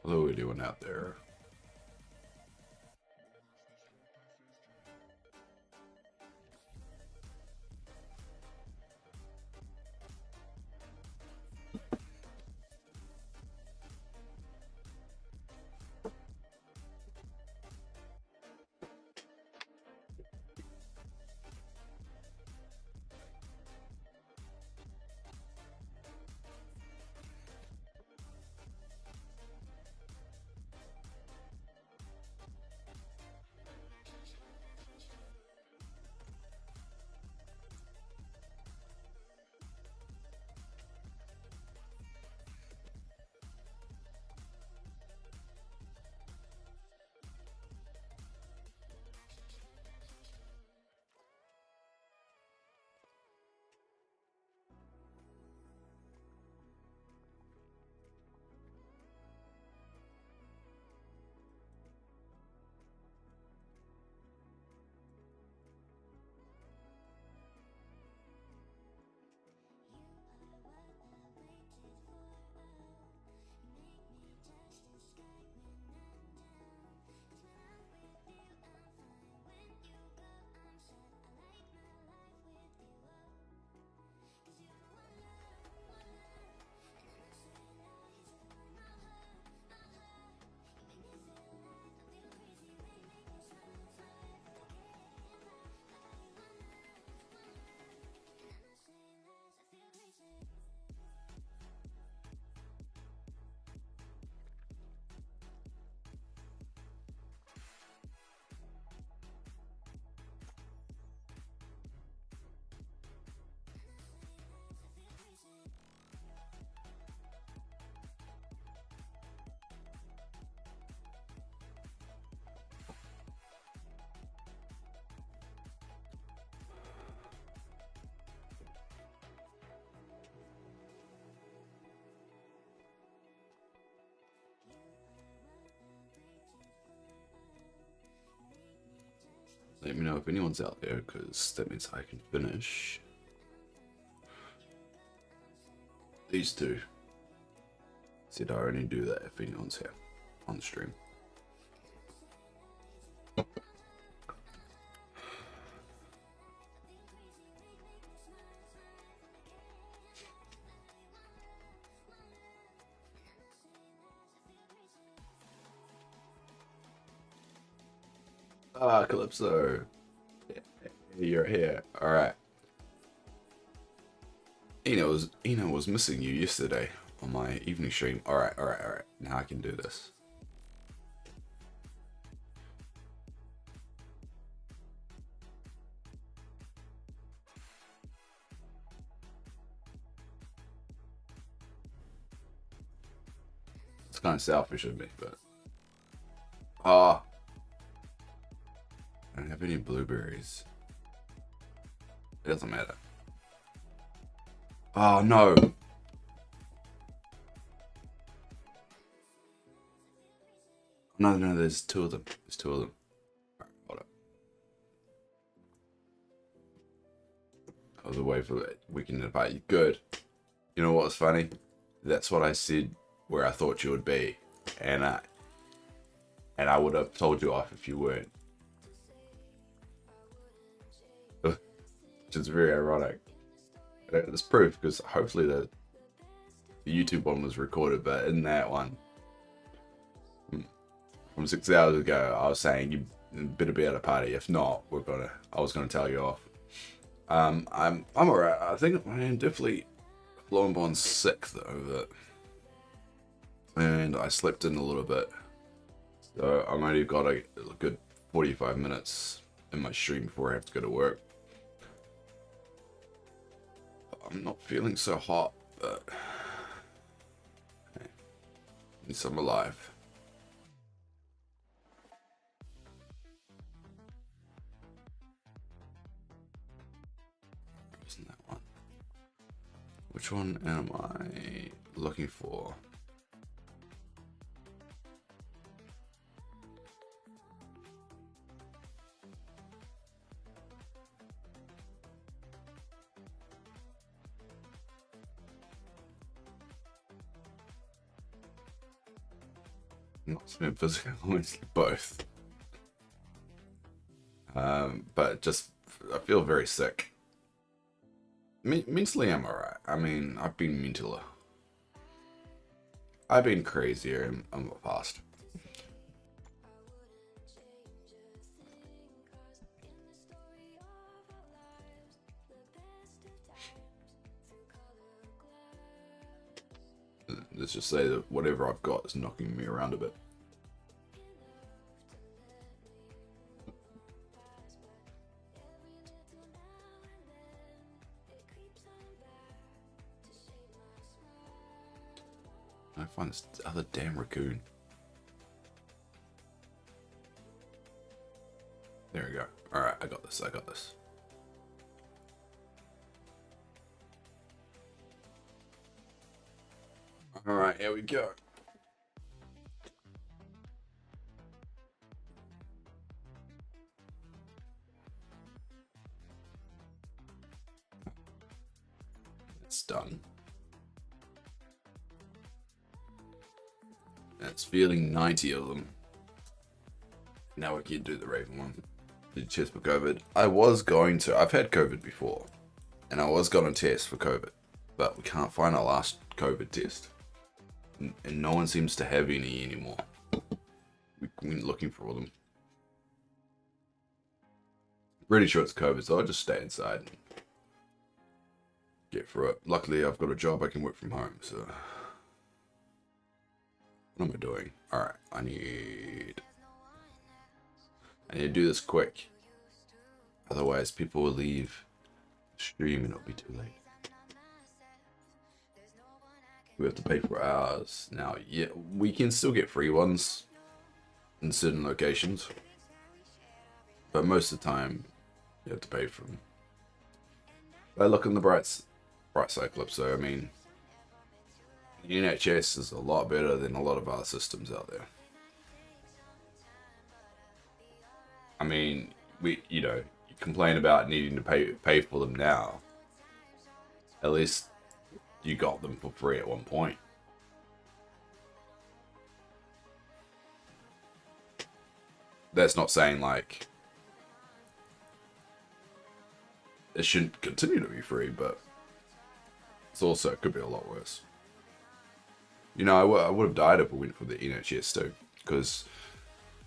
Hello, anyone out there? Let me know if anyone's out there, because that means I can finish these two. Said I only do that if anyone's here on the stream. Ah, Calypso. Yeah, you're here. Alright. Eno was missing you yesterday on my evening stream. Alright. Now I can do this. It's kind of selfish of me, but... Ah, I don't have any blueberries. It doesn't matter. Oh, no. No, there's two of them. There's two of them. Alright, hold up. I was away for the weekend at party. Good. You know what's funny? That's what I said where I thought you would be. And I would have told you off if you weren't. Which is very ironic. It's proof because hopefully the YouTube one was recorded, but in that one from 6 hours ago, I was saying you better be at a party. If not, I was gonna tell you off. I'm alright. I think I am definitely blowing on sick though, and I slept in a little bit, so I've only got a good 45 minutes in my stream before I have to go to work. I'm not feeling so hot, but hey, at least I'm alive. Isn't that one? Which one am I looking for? Not spin physical, honestly, both. But just I feel very sick. Mentally, I'm alright. I mean, I've been mentally. I've been crazier in the past. Let's just say that whatever I've got is knocking me around a bit. I find this other damn raccoon. There we go. Alright, I got this. Alright, here we go. It's done. That's feeling 90 of them. Now we can do the Raven one. Did test for COVID? I've had COVID before. And I was going to test for COVID. But we can't find our last COVID test. And no one seems to have any anymore. We went looking for all them. Pretty sure it's COVID, so I'll just stay inside and get through it. Luckily, I've got a job I can work from home, so... What am I doing? Alright, I need to do this quick. Otherwise, people will leave the stream and it'll be too late. We have to pay for ours. Now, yeah, we can still get free ones in certain locations. But most of the time, you have to pay for them. But look on the bright side, so I mean, NHS is a lot better than a lot of other systems out there. I mean, you complain about needing to pay for them now. At least you got them for free at one point. That's not saying like it shouldn't continue to be free, but it could be a lot worse. I would have died if we went for the NHS too, because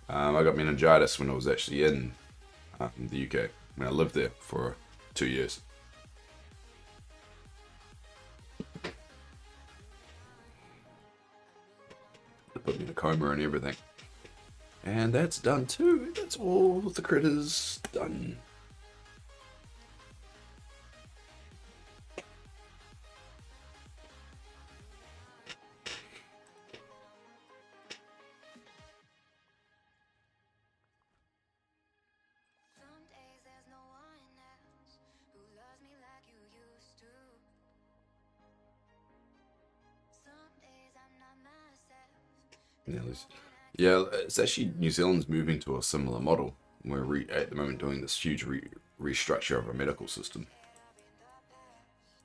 I got meningitis when I was actually in the UK. When I lived there for 2 years. They put me in a coma and everything. And that's done too. That's all the critters done. Yeah, it's actually New Zealand's moving to a similar model. We're at the moment doing this huge restructure of our medical system,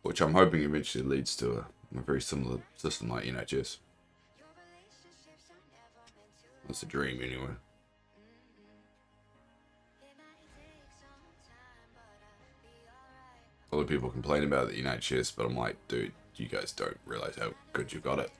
which I'm hoping eventually leads to a very similar system like NHS. That's a dream, anyway. A lot of people complain about the NHS, but I'm like, dude, you guys don't realize how good you got it.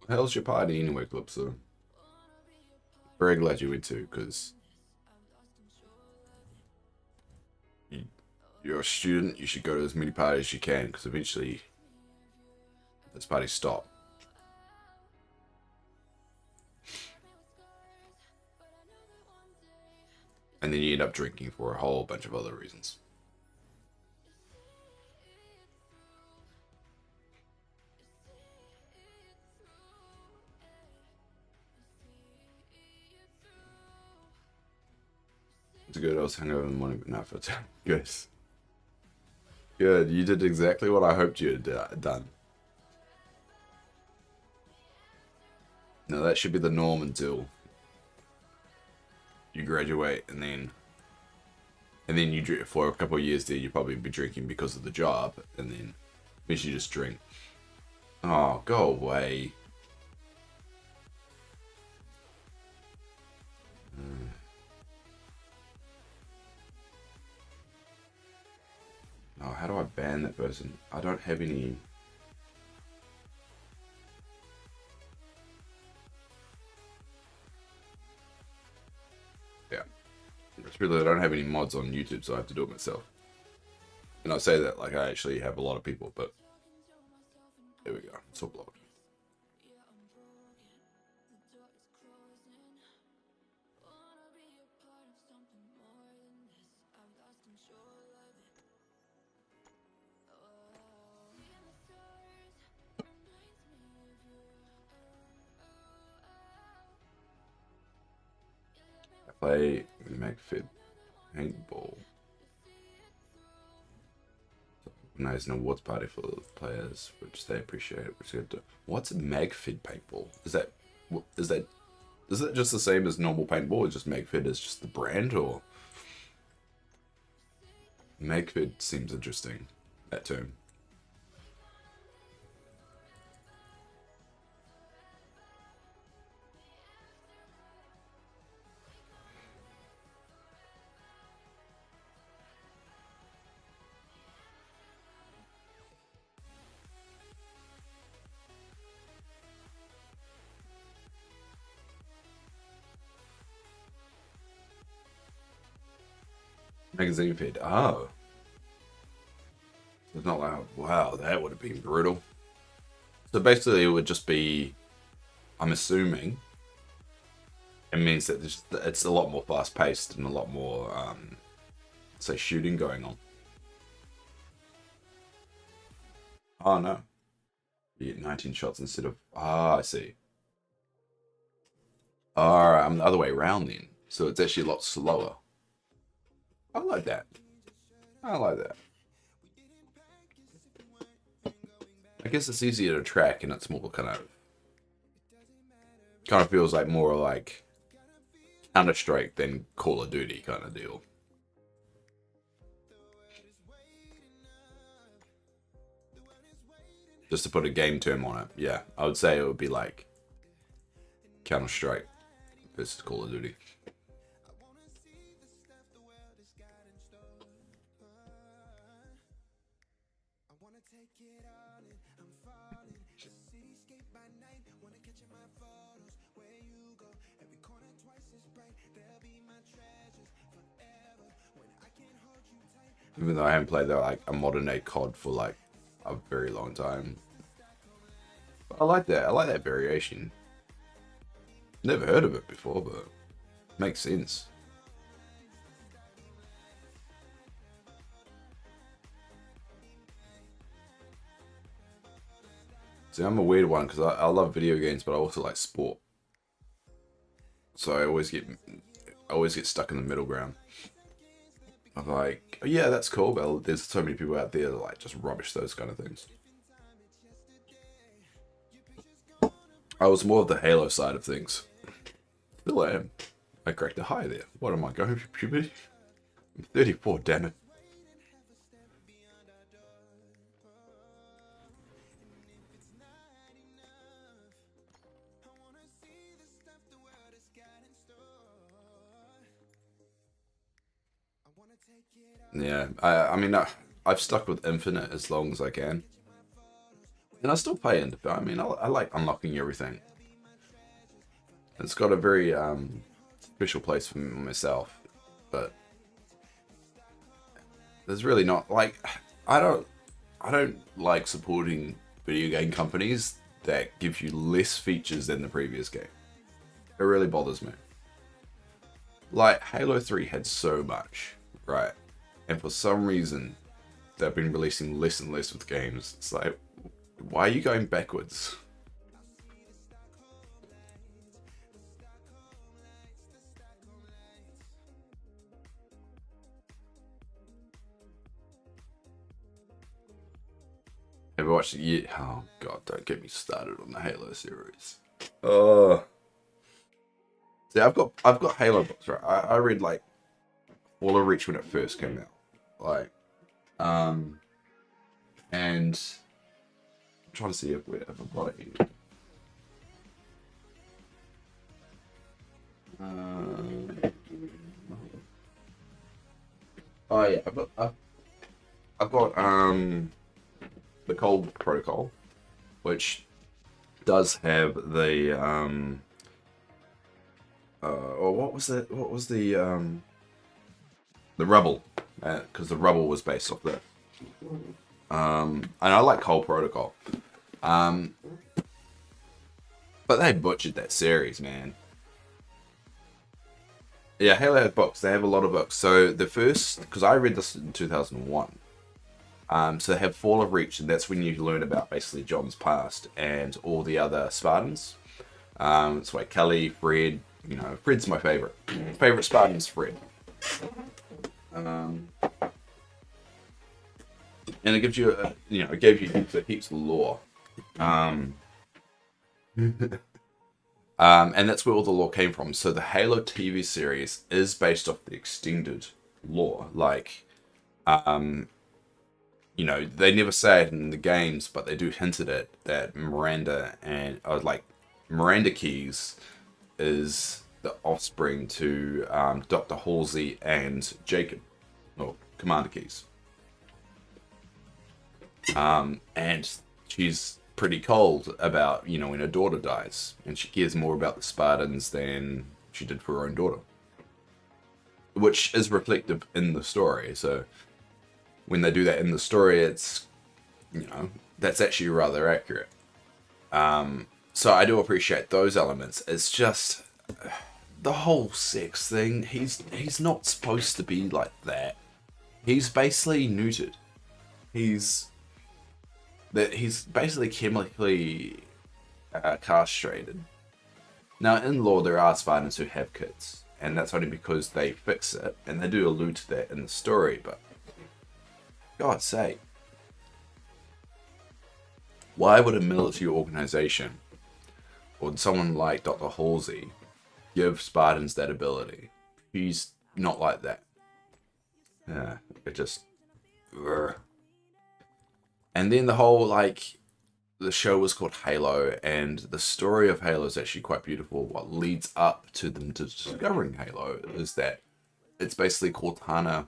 How's your party anyway, Calypso? Very glad you went to, because you're a student. You should go to as many parties as you can, because eventually those parties stop. And then you end up drinking for a whole bunch of other reasons. It's good. I was hungover in the morning, but not for time. Good. Good. You did exactly what I hoped you had done. No, that should be the norm until you graduate, and then you drink for a couple of years. There, you probably be drinking because of the job, and then eventually you just drink. Oh, go away. Oh, how do I ban that person? I don't have any. Yeah. It's really, I don't have any mods on YouTube, so I have to do it myself. And I say that like I actually have a lot of people, but there we go. It's all blocked. I play MagFit paintball. Nice an awards party for the players, which they appreciate. Which they do. What's MagFit paintball? Is that just the same as normal paintball? Or just MagFit is just the brand, or MagFit seems interesting. That term. Magazine feed. Oh. It's not like, wow, that would have been brutal. So basically, it would just be, I'm assuming, it means that it's a lot more fast paced and a lot more, say, shooting going on. Oh no. You get 19 shots instead of. Ah, I see. Alright, I'm the other way around then. So it's actually a lot slower. I like that. I like that. I guess it's easier to track and it's more kind of feels like more like Counter-Strike than Call of Duty kind of deal. Just to put a game term on it, yeah, I would say it would be like Counter-Strike versus Call of Duty. Even though I haven't played like a modern day COD for like a very long time. But I like that. I like that variation. Never heard of it before, but makes sense. See, I'm a weird one because I love video games, but I also like sport. So I always get stuck in the middle ground. I'm like, oh, yeah, that's cool, but there's so many people out there that like just rubbish those kind of things. I was more of the Halo side of things. Still am. I cracked a high there. What am I going for puberty? I'm 34, damn it. Yeah, I mean, I've stuck with Infinite as long as I can. And I still play it. I mean, I like unlocking everything. It's got a very special place for myself. But there's really not, like, I don't like supporting video game companies that give you less features than the previous game. It really bothers me. Like, Halo 3 had so much, right? And for some reason, they've been releasing less and less with games. It's like, why are you going backwards? Have you watched it yet? Oh god, don't get me started on the Halo series. Oh, see, I've got Halo books, right? I read like All of Reach when it first came out, like, and I'm trying to see if I've got it here. Oh yeah, I've got the Cold Protocol, which does have the or what was that? What was the Rebel? Because the Rebel was based off that. And I like Cold Protocol. But they butchered that series, man. Yeah, Halo had books. They have a lot of books. So the first, because I read this in 2001. So they have Fall of Reach, and that's when you learn about basically John's past and all the other Spartans. It's like Kelly, Fred. You know, Fred's my favorite. Favorite Spartan is Fred. And it gives you, it gave you heaps of lore. And that's where all the lore came from. So the Halo TV series is based off the extended lore. Like, they never say it in the games, but they do hint at it that Miranda Miranda Keyes is the offspring to Dr. Halsey and Jacob, or Commander Keyes. And she's pretty cold about, when her daughter dies, and she cares more about the Spartans than she did for her own daughter. which is reflective in the story. So when they do that in the story, it's, you know, that's actually rather accurate. So I do appreciate those elements. It's just the whole sex thing. He's not supposed to be like that. He's basically neutered. He's basically chemically castrated. Now, in law, there are Spartans who have kids, and that's only because they fix it, and they do allude to that in the story. But God's sake, why would a military organization or someone like Dr. Halsey give Spartans that ability? He's not like that. Yeah, it just. Ugh. And then the whole, like, the show was called Halo, and the story of Halo is actually quite beautiful. What leads up to them discovering Halo is that it's basically Cortana.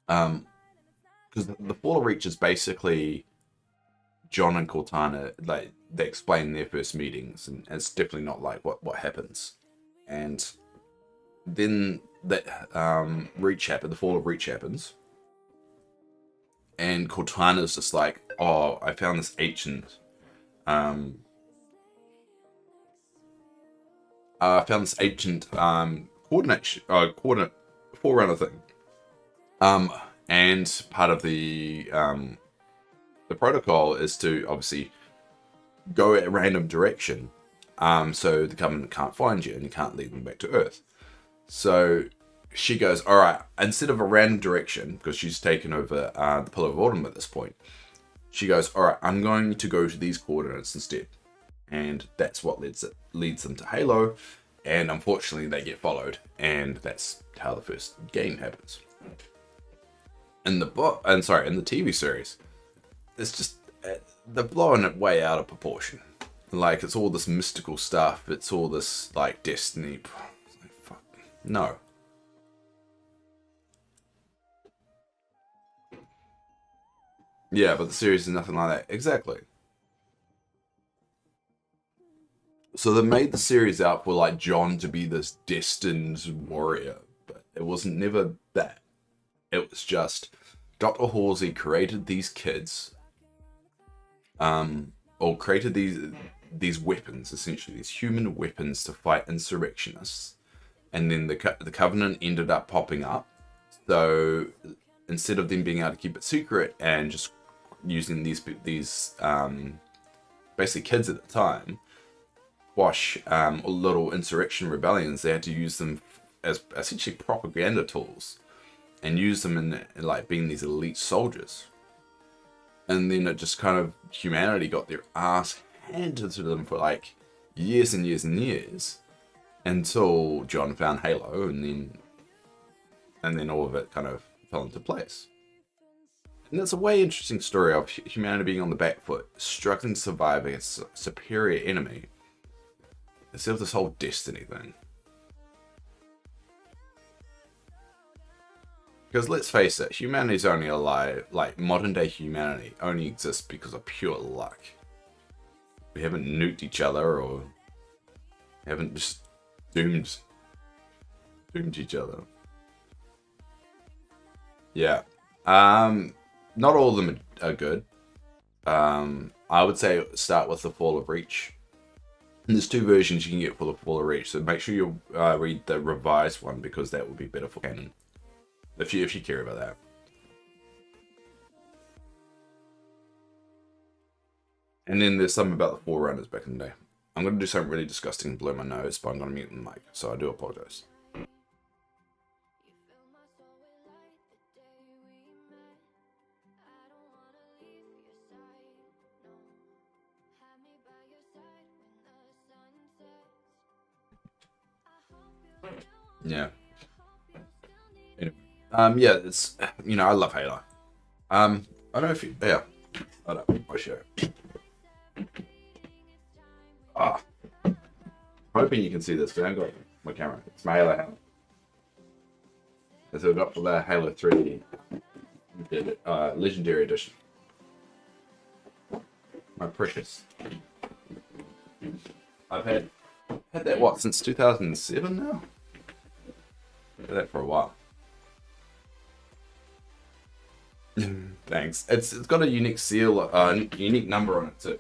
Because the Fall of Reach is basically John and Cortana, like, they explain their first meetings, and it's definitely not like what happens. And then that Reach happens, the Fall of Reach happens. And Cortana's just like, oh, I found this ancient, coordinate forerunner thing. And part of the protocol is to obviously go at a random direction, so the government can't find you and you can't lead them back to Earth. So she goes, all right, instead of a random direction, because she's taken over the Pillar of Autumn at this point, she goes, all right, I'm going to go to these coordinates instead. And that's what leads them to Halo. And unfortunately, they get followed. And that's how the first game happens. In the TV series, it's just, they're blowing it way out of proportion. Like, it's all this mystical stuff. It's all this, like, destiny. Like, fuck. No. Yeah, but the series is nothing like that. Exactly. So they made the series out for, like, John to be this destined warrior, but it wasn't never that. It was just Dr. Halsey created these kids, or created these weapons, essentially these human weapons to fight insurrectionists, and then the Covenant ended up popping up. So instead of them being able to keep it secret and just using these basically kids at the time, quash little insurrection rebellions, they had to use them as essentially propaganda tools and use them in like being these elite soldiers. And then it just kind of, humanity got their ass handed to them for like years and years and years until John found Halo, and then all of it kind of fell into place. And it's a way interesting story of humanity being on the back foot, struggling to survive against a superior enemy, instead of this whole destiny thing. Because let's face it, humanity's only alive, like modern day humanity only exists because of pure luck. We haven't nuked each other or haven't just doomed each other. Yeah. Not all of them are good. I would say start with the Fall of Reach. And there's two versions you can get for the Fall of Reach, so make sure you read the revised one, because that would be better for canon. If you care about that. And then there's something about the Forerunners back in the day. I'm going to do something really disgusting and blow my nose, but I'm going to mute the mic, so I do apologize. Yeah. Anyway. Yeah, it's, I love Halo. I don't know if you, yeah. I don't know. I'll show you. I'm hoping you can see this, because I haven't got my camera. It's my Halo helmet. That's what I got for the Halo 3 Legendary Edition. My precious. I've had that, since 2007 now? Had that for a while. Thanks. It's got a unique seal, unique number on it too.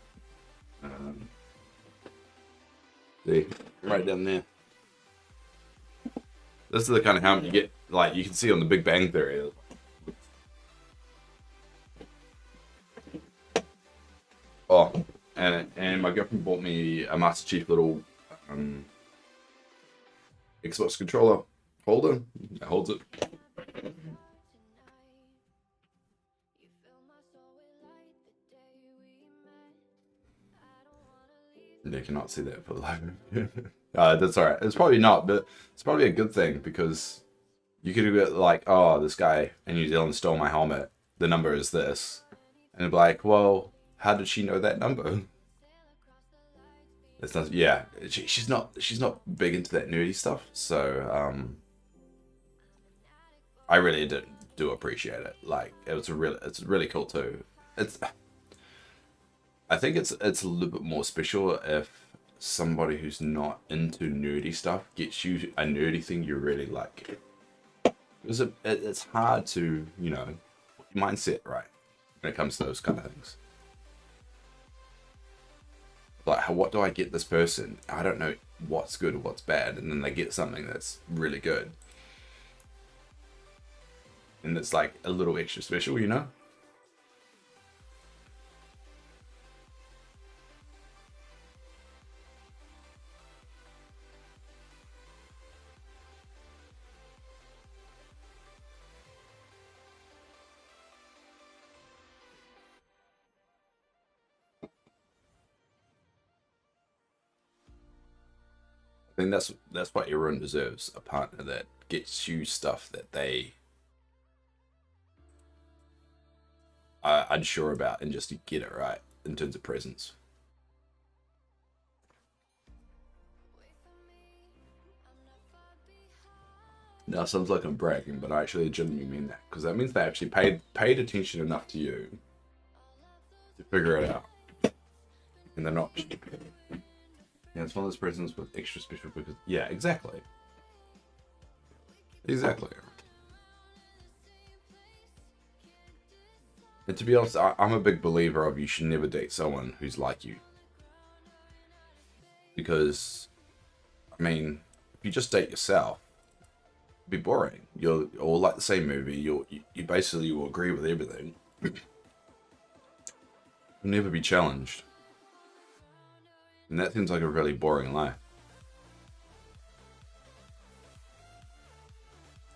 See, right down there. This is the kind of helmet you get, like you can see on the Big Bang Theory. Oh, and my girlfriend bought me a Master Chief little Xbox controller holder. It holds it. They cannot see that for the live. That's alright. It's probably not, but it's probably a good thing because you could get like, oh, this guy in New Zealand stole my helmet. The number is this, and it'd be like, well, how did she know that number? It's not. Yeah, she's not big into that nerdy stuff. So I really do appreciate it. Like it's really cool too. I think it's a little bit more special if somebody who's not into nerdy stuff gets you a nerdy thing you really like. Because it's hard to, you know, put your mindset right when it comes to those kind of things. Like, what do I get this person? I don't know what's good or what's bad, and then they get something that's really good. And it's like a little extra special, you know? I think that's what everyone deserves, a partner that gets you stuff that they are unsure about and just to get it right in terms of presents. Now, it sounds like I'm bragging, but I actually genuinely mean that because that means they actually paid attention enough to you to figure it out, and they're not stupid. Yeah, it's one of those presents with extra special because yeah, exactly. And to be honest, I'm a big believer of you should never date someone who's like you. Because, I mean, if you just date yourself, it'd be boring. You'll all like the same movie. You basically will agree with everything. You'll never be challenged. And that seems like a really boring life.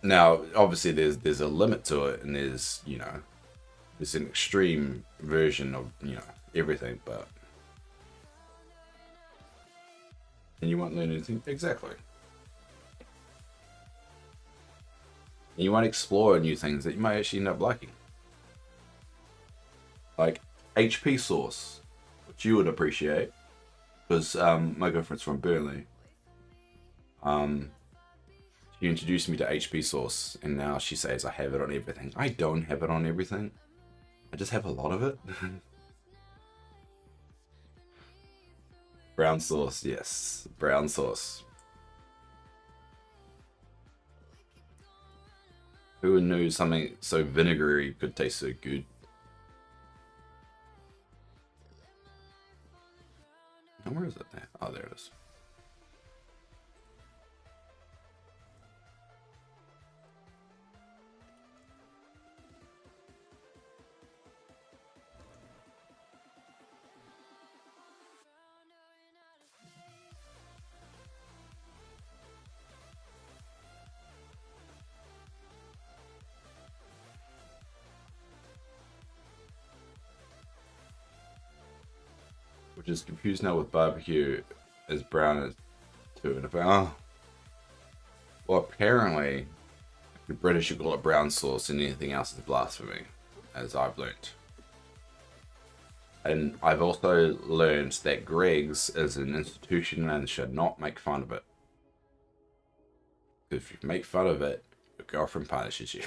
Now, obviously, there's a limit to it, and there's, you know, there's an extreme version of, you know, everything, but and you won't learn anything exactly. And you won't explore new things that you might actually end up liking, like HP sauce, which you would appreciate. Because my girlfriend's from Burnley. She introduced me to HP sauce, and now she says I have it on everything. I don't have it on everything. I just have a lot of it. Brown sauce, yes, brown sauce. Who knew something so vinegary could taste so good? Oh, where is it there? Oh, there it is. Which is confused now with barbecue as brown as too. And oh, well, apparently, if you're British, you call it brown sauce, and anything else is blasphemy, as I've learnt. And I've also learned that Greg's is an institution and should not make fun of it. If you make fun of it, your girlfriend punishes you.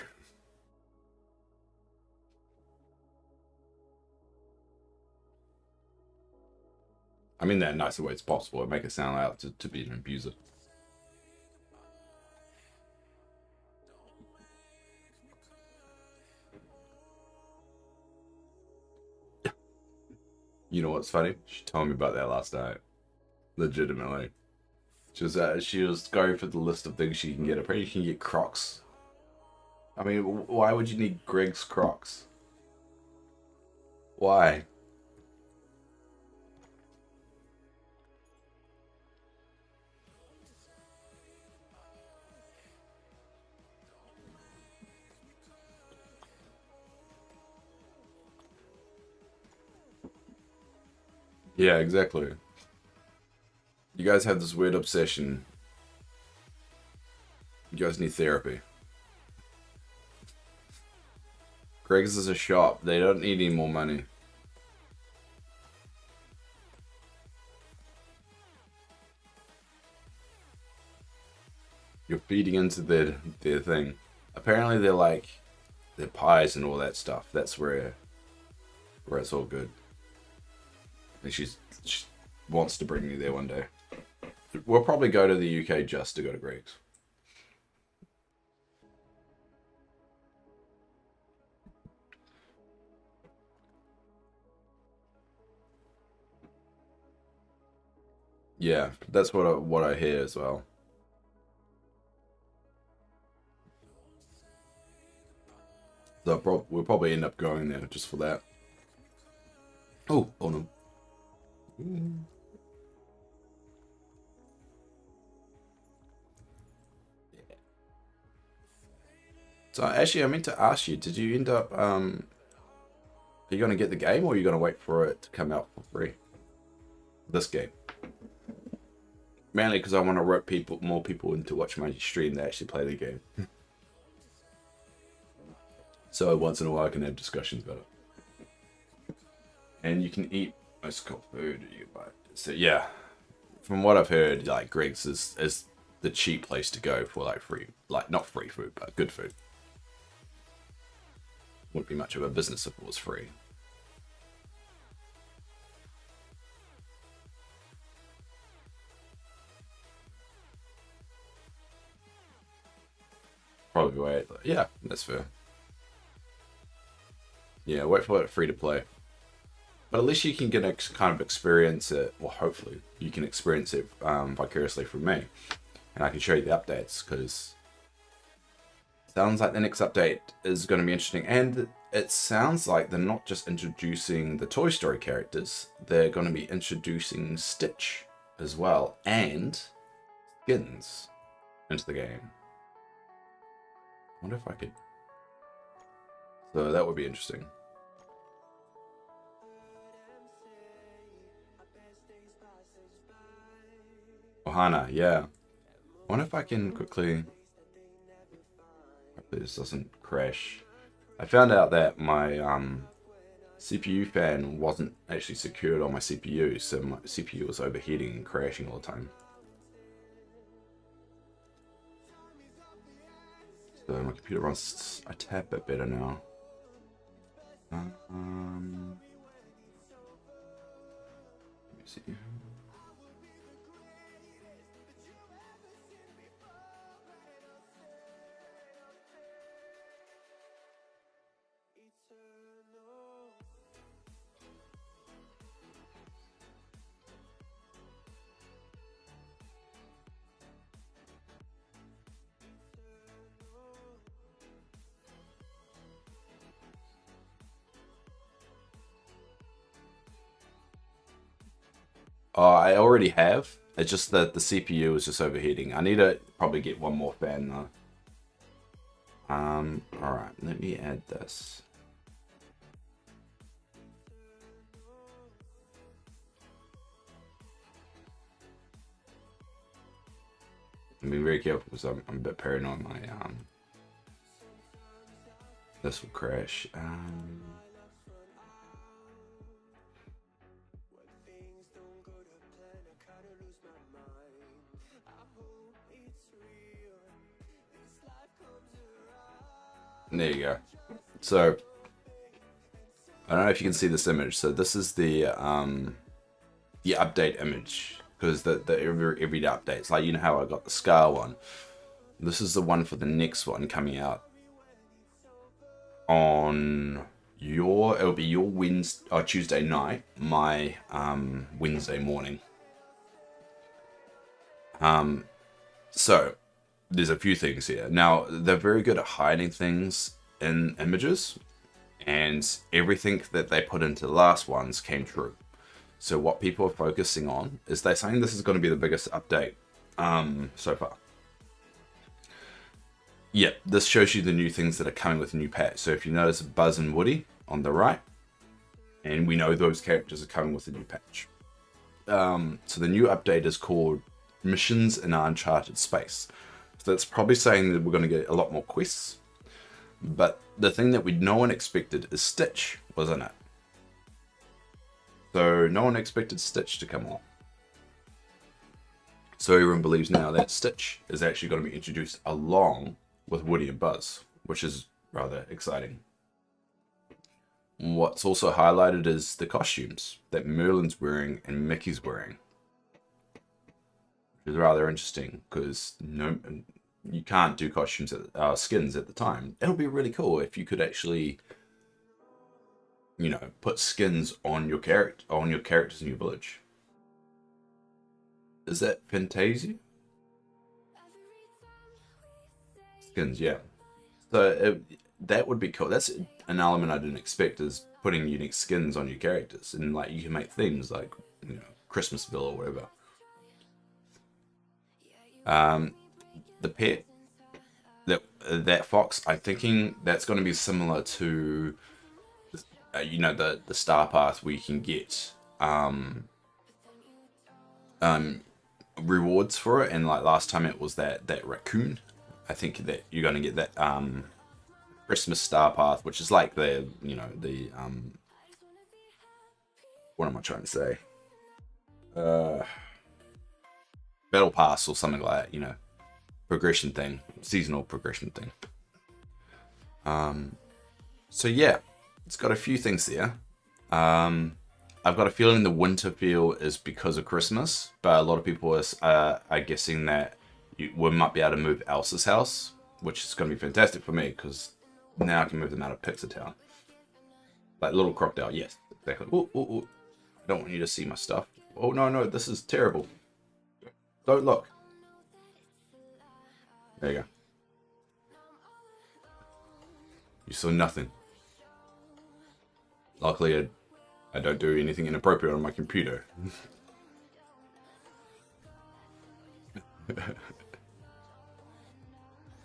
I mean that in the nicest way it's possible. I make it sound out to be an abuser. You know what's funny? She told me about that last night. Legitimately. She was going for the list of things she can get. Apparently, you can get Crocs. I mean, why would you need Greg's Crocs? Why? Yeah, exactly. You guys have this weird obsession. You guys need therapy. Greg's is a shop. They don't need any more money. You're feeding into their thing. Apparently they're like their pies and all that stuff. That's where it's all good. And she wants to bring me there one day. We'll probably go to the UK just to go to Greg's. Yeah, that's what I hear as well. So we'll probably end up going there just for that. Oh no. So actually, I meant to ask you, did you end up are you gonna get the game or are you gonna wait for it to come out for free? This game. Mainly because I want to rope more people in to watch my stream that actually play the game. So once in a while I can have discussions about it. And you can eat most cold food you buy. So yeah, from what I've heard, like Greg's is the cheap place to go for like free, like not free food, but good food. Wouldn't be much of a business if it was free. Probably wait. Yeah, that's fair. Yeah, wait for it free to play. But at least you can get kind of experience it, well, hopefully you can experience it vicariously from me, and I can show you the updates because sounds like the next update is going to be interesting, and it sounds like they're not just introducing the Toy Story characters; they're going to be introducing Stitch as well and skins into the game. I wonder if I could. So that would be interesting. Ohana, yeah. I wonder if I can quickly. Hopefully this doesn't crash. I found out that my CPU fan wasn't actually secured on my CPU, so my CPU was overheating and crashing all the time. So my computer runs a tad bit better now. Let me see. I already have. It's just that the CPU is just overheating. I need to probably get one more fan though. Alright, let me add this. I'm being very careful because I'm a bit paranoid my this will crash. There you go. So I don't know if you can see this image. So this is the update image because the every updates, like you know how I got the Scar one. This is the one for the next one coming out on your it'll be your Tuesday night, my Wednesday morning. So there's a few things here. Now, they're very good at hiding things in images, and everything that they put into the last ones came true. So what people are focusing on is they're saying this is going to be the biggest update so far. Yeah, this shows you the new things that are coming with the new patch. So if you notice Buzz and Woody on the right, and we know those characters are coming with the new patch. So the new update is called Missions in Uncharted Space. So that's probably saying that we're going to get a lot more quests. But the thing that no one expected is Stitch was in it. So no one expected Stitch to come on. So everyone believes now that Stitch is actually going to be introduced along with Woody and Buzz, which is rather exciting. What's also highlighted is the costumes that Merlin's wearing and Mickey's wearing, which is rather interesting because you can't do costumes skins at the time. It'll be really cool if you could actually, put skins on your characters in your village. Is that Fantasia? Skins, yeah. So that would be cool. That's an element I didn't expect, is putting unique skins on your characters, and like you can make themes like Christmasville or whatever. The pet, that fox, I'm thinking that's going to be similar to the star path where you can get rewards for it, and like last time it was that raccoon. I think that you're going to get that Christmas star path, which is like the what am I trying to say? Battle pass or something like that, progression thing, seasonal progression thing. So yeah, it's got a few things there. I've got a feeling the winter feel is because of Christmas, but a lot of people are guessing that we might be able to move Elsa's house, which is going to be fantastic for me because now I can move them out of Pixar Town. Like Little Crocodile, yes, exactly. Ooh, ooh, ooh. I don't want you to see my stuff. Oh, no, this is terrible. Don't look. There you go. You saw nothing. Luckily, I don't do anything inappropriate on my computer.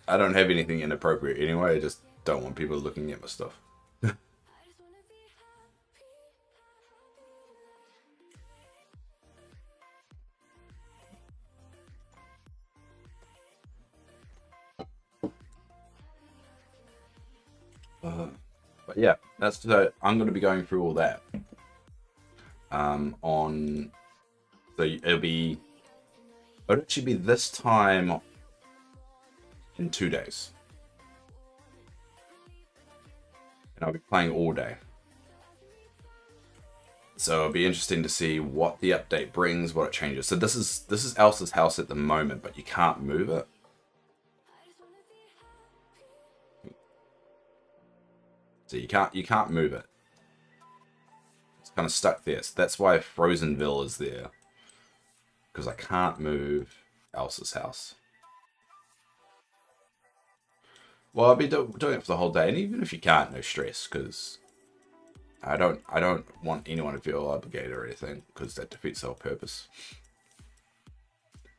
I don't have anything inappropriate anyway, I just don't want people looking at my stuff. But yeah, I'm going to be going through all that. So it'll actually be this time in 2 days. And I'll be playing all day. So it'll be interesting to see what the update brings, what it changes. So this is Elsa's house at the moment, but you can't move it. So you can't move it. It's kind of stuck there. So that's why Frozenville is there. Because I can't move Elsa's house. Well, I'll be doing it for the whole day, and even if you can't, no stress, because I don't want anyone to feel obligated or anything, because that defeats the whole purpose.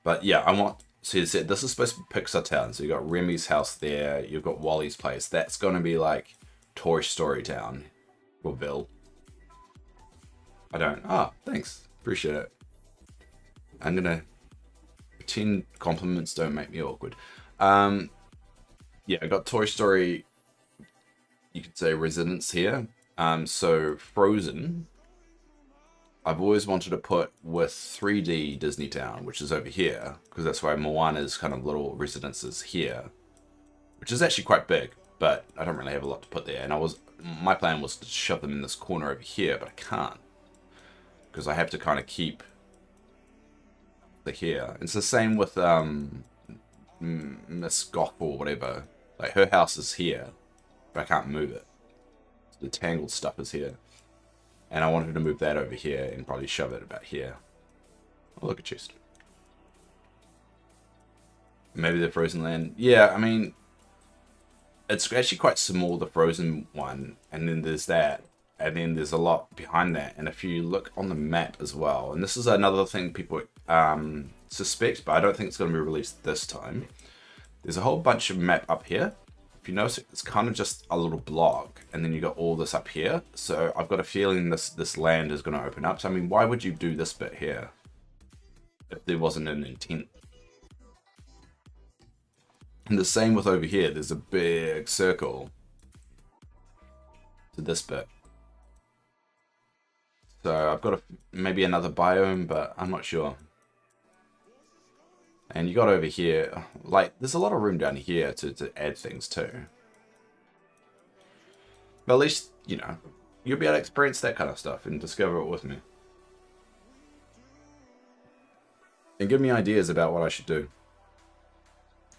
But yeah, see, this is supposed to be Pixar Town, so you got Remy's house there, you've got Wally's place. That's going to be like Toy Story Town, or Ville. Thanks, appreciate it. I'm gonna pretend compliments don't make me awkward. Yeah, I got Toy Story, you could say, residents here. So Frozen, I've always wanted to put with 3D Disney Town, which is over here, because that's why Moana's kind of little residence is here, which is actually quite big, but I don't really have a lot to put there. And my plan was to shove them in this corner over here, but I can't, because I have to kind of keep the here. It's the same with Miss Goth or whatever. Like, her house is here, but I can't move it. the tangled stuff is here. And I wanted to move that over here and probably shove it about here. Oh, look at chest. Maybe the frozen land. Yeah, I mean, it's actually quite small, the frozen one. And then there's that. And then there's a lot behind that. And if you look on the map as well, and this is another thing people suspect, but I don't think it's going to be released this time. There's a whole bunch of map up here. If you notice, it's kind of just a little block, and then you got all this up here. So I've got a feeling this land is going to open up. So I mean, why would you do this bit here if there wasn't an intent? And the same with over here. There's a big circle to this bit. So I've got maybe another biome, but I'm not sure. And you got over here, like, there's a lot of room down here to add things too. But at least, you know, you'll be able to experience that kind of stuff and discover it with me. And give me ideas about what I should do.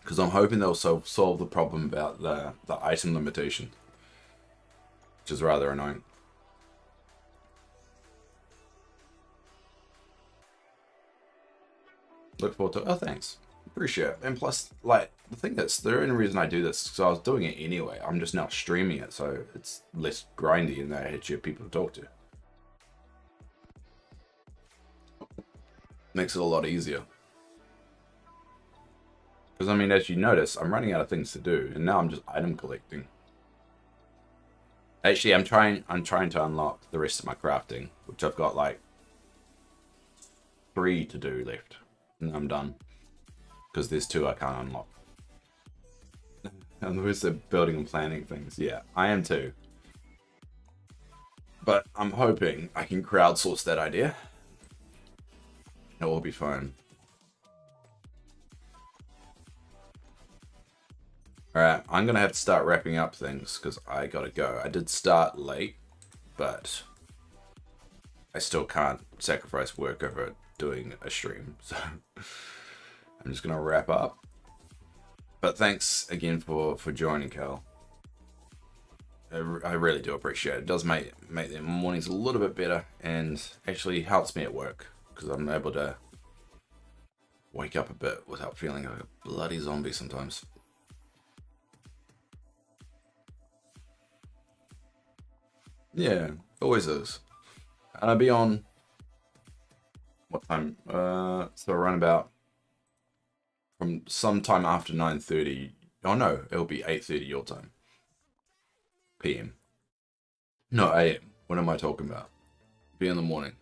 Because I'm hoping they'll solve the problem about the item limitation. Which is rather annoying. Look forward to it. Oh, thanks. Appreciate it. And plus, like, the only reason I do this is because I was doing it anyway. I'm just now streaming it, so it's less grindy and I actually have people to talk to. Makes it a lot easier. Because, I mean, as you notice, I'm running out of things to do, and now I'm just item collecting. Actually, I'm trying to unlock the rest of my crafting, which I've got, like, 3 to do left. And I'm done. Because there's 2 I can't unlock. And there's the building and planning things. Yeah, I am too. But I'm hoping I can crowdsource that idea. It will be fine. Alright, I'm going to have to start wrapping up things because I got to go. I did start late, but I still can't sacrifice work over doing a stream, so I'm just gonna wrap up. But thanks again for joining, Cal. I really do appreciate it. It does make the mornings a little bit better, and actually helps me at work because I'm able to wake up a bit without feeling like a bloody zombie sometimes. Yeah, always is. And I'll be on. What time? So around about from sometime after 9:30. Oh no, it'll be 8:30 your time. PM. No, AM. What am I talking about? Be in the morning.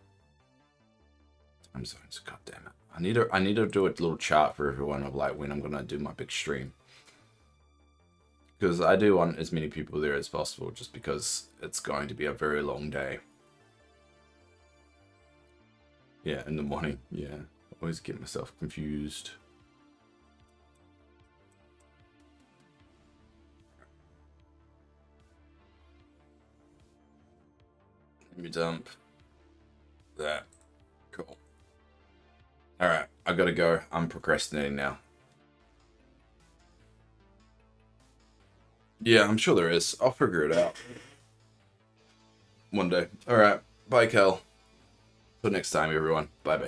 Time zones. God damn it. I need to do a little chart for everyone of like when I'm gonna do my big stream. Because I do want as many people there as possible, just because it's going to be a very long day. Yeah, in the morning. Yeah, always get myself confused. Let me dump that. Cool. Alright, I've got to go. I'm procrastinating now. Yeah, I'm sure there is. I'll figure it out. One day. Alright, bye, Kel. Till next time, everyone. Bye-bye.